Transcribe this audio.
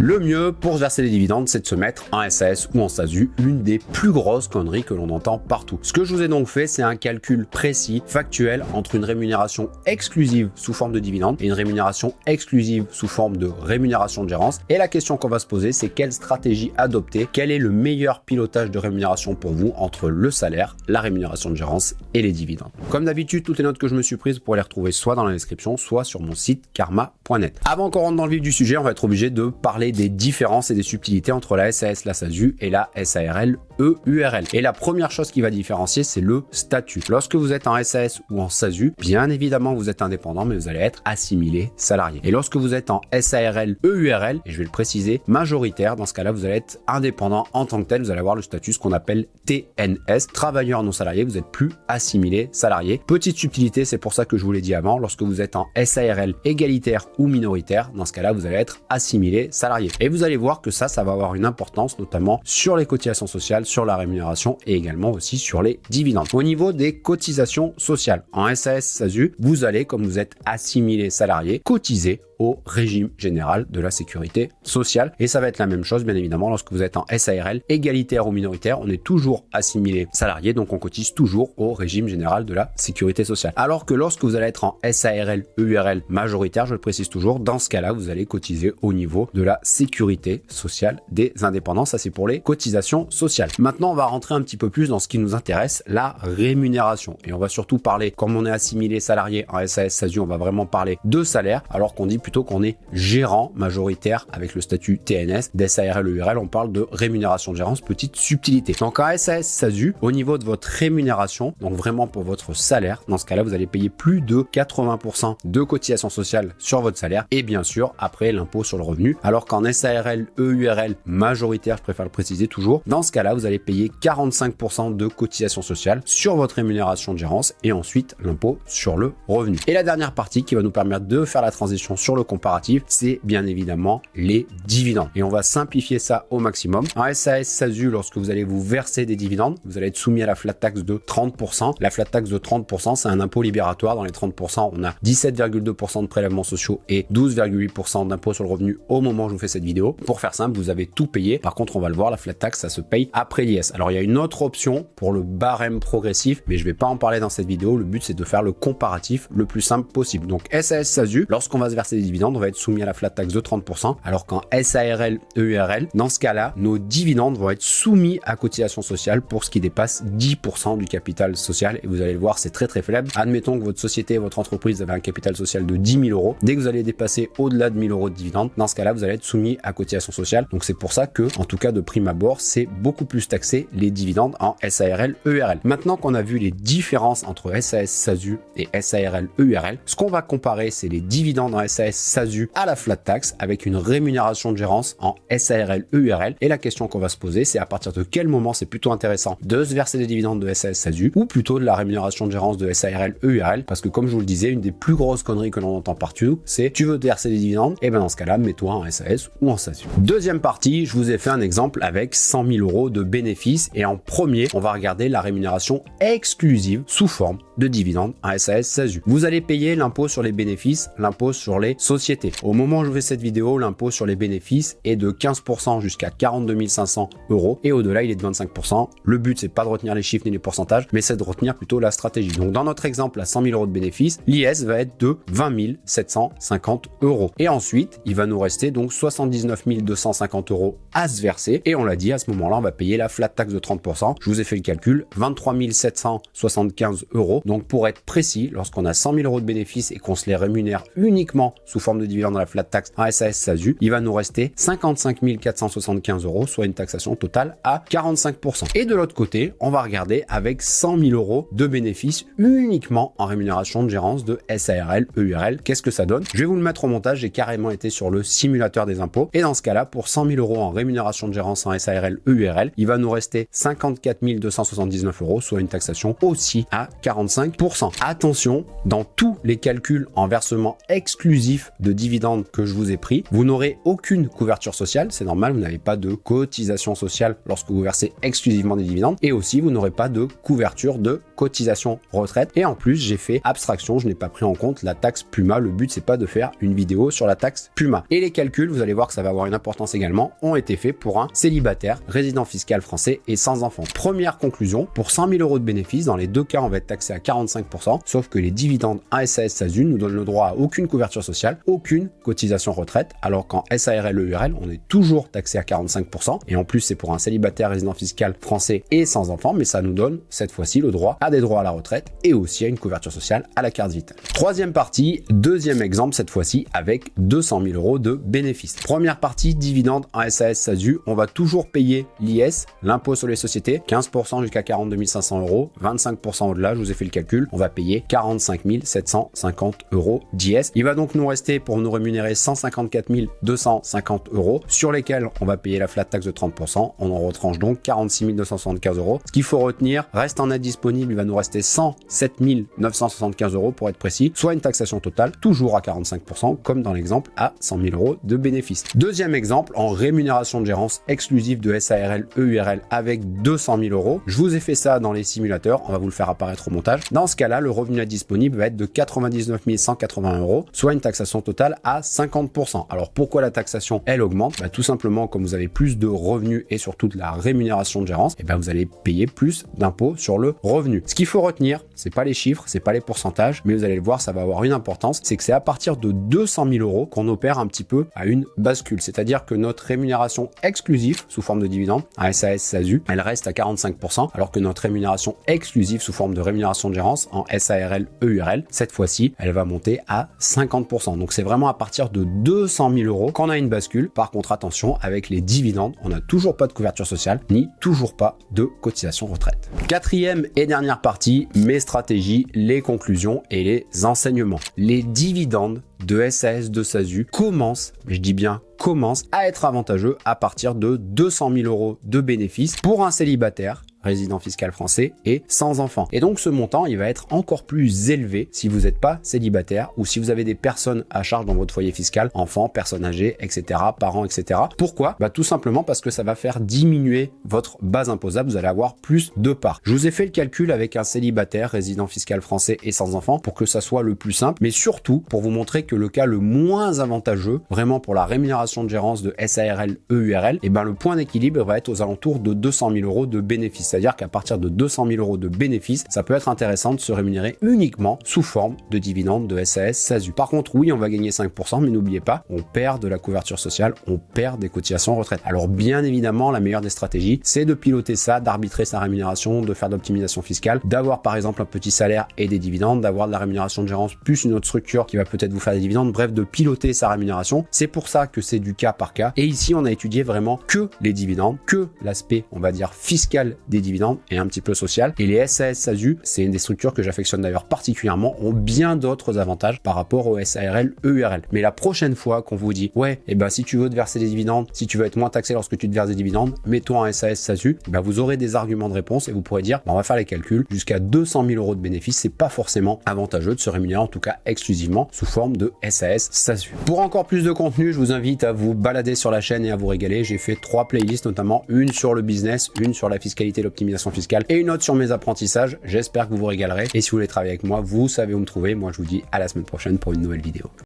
Le mieux pour verser les dividendes, c'est de se mettre en SAS ou en SASU, l'une des plus grosses conneries que l'on entend partout. Ce que je vous ai donc fait, c'est un calcul précis, factuel, entre une rémunération exclusive sous forme de dividendes et une rémunération exclusive sous forme de rémunération de gérance. Et la question qu'on va se poser, c'est quelle stratégie adopter, quel est le meilleur pilotage de rémunération pour vous entre le salaire, la rémunération de gérance et les dividendes. Comme d'habitude, toutes les notes que je me suis prises, vous pourrez les retrouver soit dans la description, soit sur mon site karma.net. Avant qu'on rentre dans le vif du sujet, on va être obligé de parler des différences et des subtilités entre la SAS, la SASU et la SARL EURL. Et la première chose qui va différencier, c'est le statut. Lorsque vous êtes en SAS ou en SASU, bien évidemment, vous êtes indépendant, mais vous allez être assimilé salarié. Et lorsque vous êtes en SARL EURL, et je vais le préciser, majoritaire, dans ce cas-là, vous allez être indépendant en tant que tel. Vous allez avoir le statut, ce qu'on appelle TNS, travailleur non salarié. Vous n'êtes plus assimilé salarié. Petite subtilité, c'est pour ça que je vous l'ai dit avant, lorsque vous êtes en SARL égalitaire ou minoritaire, dans ce cas-là, vous allez être assimilé salarié. Et vous allez voir que ça va avoir une importance, notamment sur les cotisations sociales, sur la rémunération et également aussi sur les dividendes. Au niveau des cotisations sociales, en SAS, SASU, vous allez, comme vous êtes assimilé salarié, cotiser au régime général de la sécurité sociale. Et ça va être la même chose, bien évidemment, lorsque vous êtes en SARL égalitaire ou minoritaire, on est toujours assimilé salarié, donc on cotise toujours au régime général de la sécurité sociale. Alors que lorsque vous allez être en SARL EURL majoritaire, je le précise toujours, dans ce cas-là, vous allez cotiser au niveau de la sécurité sociale des indépendants. Ça, c'est pour les cotisations sociales. Maintenant, on va rentrer un petit peu plus dans ce qui nous intéresse, la rémunération. Et on va surtout parler, comme on est assimilé salarié en SAS, SASU, on va vraiment parler de salaire, alors qu'on dit plutôt qu'on est gérant majoritaire avec le statut TNS. D'SARL EURL, on parle de rémunération de gérance, petite subtilité. Donc en SAS, SASU, au niveau de votre rémunération, donc vraiment pour votre salaire, dans ce cas-là, vous allez payer plus de 80% de cotisations sociales sur votre salaire et bien sûr, après l'impôt sur le revenu. Alors qu'en SARL EURL majoritaire, je préfère le préciser toujours, dans ce cas-là, vous allez payer 45% de cotisations sociales sur votre rémunération de gérance et ensuite l'impôt sur le revenu. Et la dernière partie qui va nous permettre de faire la transition sur le comparatif, c'est bien évidemment les dividendes. Et on va simplifier ça au maximum. En SAS, SASU, lorsque vous allez vous verser des dividendes, vous allez être soumis à la flat tax de 30%. La flat tax de 30%, c'est un impôt libératoire. Dans les 30%, on a 17,2% de prélèvements sociaux et 12,8% d'impôt sur le revenu au moment où je vous fais cette vidéo. Pour faire simple, vous avez tout payé. Par contre, on va le voir, la flat tax, ça se paye après l'IS. Alors, il y a une autre option pour le barème progressif, mais je vais pas en parler dans cette vidéo. Le but, c'est de faire le comparatif le plus simple possible. Donc, SAS, SASU, lorsqu'on va se verser des dividendes, on va être soumis à la flat tax de 30%, alors qu'en SARL EURL, dans ce cas-là, nos dividendes vont être soumis à cotisation sociale pour ce qui dépasse 10% du capital social. Et vous allez le voir, c'est très très faible. Admettons que votre société, votre entreprise avait un capital social de 10 000 euros. Dès que vous allez dépasser au-delà de 1 000 euros de dividendes, dans ce cas-là, vous allez être soumis à cotisation sociale. Donc c'est pour ça que, en tout cas de prime abord, c'est beaucoup plus taxé les dividendes en SARL EURL. Maintenant qu'on a vu les différences entre SAS, SASU et SARL EURL, ce qu'on va comparer, c'est les dividendes en SAS, SASU à la flat tax avec une rémunération de gérance en SARL EURL. Et la question qu'on va se poser, c'est à partir de quel moment c'est plutôt intéressant de se verser des dividendes de SAS, SASU ou plutôt de la rémunération de gérance de SARL EURL, parce que comme je vous le disais, une des plus grosses conneries que l'on entend partout, c'est tu veux te verser des dividendes, et bien dans ce cas-là, mets-toi en SAS ou en SASU. Deuxième partie, je vous ai fait un exemple avec 100 000 euros de bénéfices et en premier, on va regarder la rémunération exclusive sous forme de dividendes en SAS, SASU. Vous allez payer l'impôt sur les bénéfices, l'impôt sur les sociétés. Au moment où je fais cette vidéo, l'impôt sur les bénéfices est de 15% jusqu'à 42 500 euros et au-delà, il est de 25%. Le but, c'est pas de retenir les chiffres ni les pourcentages, mais c'est de retenir plutôt la stratégie. Donc, dans notre exemple, à 100 000 euros de bénéfices, l'IS va être de 20 750 euros. Et ensuite, il va nous rester donc 79 250 euros à se verser. Et on l'a dit, à ce moment-là, on va payer la flat tax de 30%. Je vous ai fait le calcul, 23 775 euros. Donc, pour être précis, lorsqu'on a 100 000 euros de bénéfices et qu'on se les rémunère uniquement sous forme de dividende dans la flat tax en SAS, SASU, il va nous rester 55 475 euros, soit une taxation totale à 45%. Et de l'autre côté, on va regarder avec 100 000 euros de bénéfices uniquement en rémunération de gérance de SARL EURL. Qu'est-ce que ça donne? Je vais vous le mettre au montage, j'ai carrément été sur le simulateur des impôts. Et dans ce cas-là, pour 100 000 euros en rémunération de gérance en SARL EURL, il va nous rester 54 279 euros, soit une taxation aussi à 45%. Attention, dans tous les calculs en versement exclusif exclusif de dividendes que je vous ai pris. Vous n'aurez aucune couverture sociale, c'est normal, vous n'avez pas de cotisation sociale lorsque vous versez exclusivement des dividendes, et aussi vous n'aurez pas de couverture de cotisation retraite. Et en plus, j'ai fait abstraction, je n'ai pas pris en compte la taxe PUMA. Le but, c'est pas de faire une vidéo sur la taxe PUMA. Et les calculs, vous allez voir que ça va avoir une importance également, ont été faits pour un célibataire, résident fiscal français et sans enfant. Première conclusion, pour 100 000 € de bénéfices, dans les deux cas, on va être taxé à 45%, sauf que les dividendes en SAS SASU nous donnent le droit à aucune couverture sociale, aucune cotisation retraite, alors qu'en SARL EURL, on est toujours taxé à 45%, et en plus, c'est pour un célibataire, résident fiscal français et sans enfant, mais ça nous donne cette fois-ci le droit à des droits à la retraite et aussi à une couverture sociale à la carte vitale. Troisième partie, deuxième exemple cette fois-ci avec 200 000 € de bénéfices. Première partie, dividendes en SAS SASU, on va toujours payer l'IS, l'impôt sur les sociétés, 15% jusqu'à 42 500 €, 25% au-delà, je vous ai fait le calcul, on va payer 45 750 € d'IS. Il va donc nous rester pour nous rémunérer 154 250 €, sur lesquels on va payer la flat tax de 30%, on en retranche donc 46 275 €. Ce qu'il faut retenir, reste en net disponible, il va nous rester 107 975 € pour être précis, soit une taxation totale, toujours à 45%, comme dans l'exemple à 100 000 € de bénéfices. Deuxième exemple, en rémunération de gérance exclusive de SARL EURL avec 200 000 €. Je vous ai fait ça dans les simulateurs, on va vous le faire apparaître au montage. Dans ce cas-là, le revenu net disponible va être de 99 181 €, soit une taxation totale à 50%. Alors pourquoi la taxation, elle augmente? Tout simplement, comme vous avez plus de revenus et surtout de la rémunération de gérance, vous allez payer plus d'impôts sur le revenu. Ce qu'il faut retenir, c'est pas les chiffres, c'est pas les pourcentages, mais vous allez le voir, ça va avoir une importance, c'est que c'est à partir de 200 000 € qu'on opère un petit peu à une bascule. C'est-à-dire que notre rémunération exclusive sous forme de dividende, à SAS SASU, elle reste à 45%, alors que notre rémunération exclusive sous forme de rémunération de gérance en SARL EURL, cette fois-ci, elle va monter à 50%. Donc c'est vraiment à partir de 200 000 € qu'on a une bascule. Par contre, attention, avec les dividendes, on n'a toujours pas de couverture sociale, ni toujours pas de cotisation retraite. Quatrième et dernière partie, mes stratégies, les conclusions et les enseignements. Les dividendes de SAS de SASU commencent, mais je dis bien commencent, à être avantageux à partir de 200 000 € de bénéfices pour un célibataire, résident fiscal français et sans enfant. Et donc ce montant, il va être encore plus élevé si vous n'êtes pas célibataire ou si vous avez des personnes à charge dans votre foyer fiscal, enfants, personnes âgées, etc., parents, etc. Pourquoi? Tout simplement parce que ça va faire diminuer votre base imposable, vous allez avoir plus de parts. Je vous ai fait le calcul avec un célibataire, résident fiscal français et sans enfant pour que ça soit le plus simple, mais surtout pour vous montrer que le cas le moins avantageux, vraiment pour la rémunération de gérance de SARL EURL, le point d'équilibre va être aux alentours de 200 000 € de bénéfices. C'est-à-dire qu'à partir de 200 000 € de bénéfices, ça peut être intéressant de se rémunérer uniquement sous forme de dividendes de SAS SASU. Par contre, oui, on va gagner 5%, mais n'oubliez pas, on perd de la couverture sociale, on perd des cotisations retraite. Alors bien évidemment, la meilleure des stratégies, c'est de piloter ça, d'arbitrer sa rémunération, de faire de l'optimisation fiscale, d'avoir par exemple un petit salaire et des dividendes, d'avoir de la rémunération de gérance plus une autre structure qui va peut-être vous faire des dividendes, bref, de piloter sa rémunération. C'est pour ça que c'est du cas par cas. Et ici, on a étudié vraiment que les dividendes, que l'aspect, on va dire, fiscal des dividendes et un petit peu social. Et les SAS SASU, c'est une des structures que j'affectionne d'ailleurs particulièrement, ont bien d'autres avantages par rapport au SARL EURL. Mais la prochaine fois qu'on vous dit, ouais, si tu veux te verser des dividendes, si tu veux être moins taxé lorsque tu te verses des dividendes, mets-toi en SAS SASU, vous aurez des arguments de réponse et vous pourrez dire, on va faire les calculs, jusqu'à 200 000 € de bénéfices, c'est pas forcément avantageux de se rémunérer, en tout cas exclusivement sous forme de SAS SASU. Pour encore plus de contenu, je vous invite à vous balader sur la chaîne et à vous régaler. J'ai fait 3 playlists, notamment une sur le business, une sur la fiscalité et l'optimisation fiscale et une autre sur mes apprentissages. J'espère que vous vous régalerez et si vous voulez travailler avec moi, vous savez où me trouver. Moi, je vous dis à la semaine prochaine pour une nouvelle vidéo.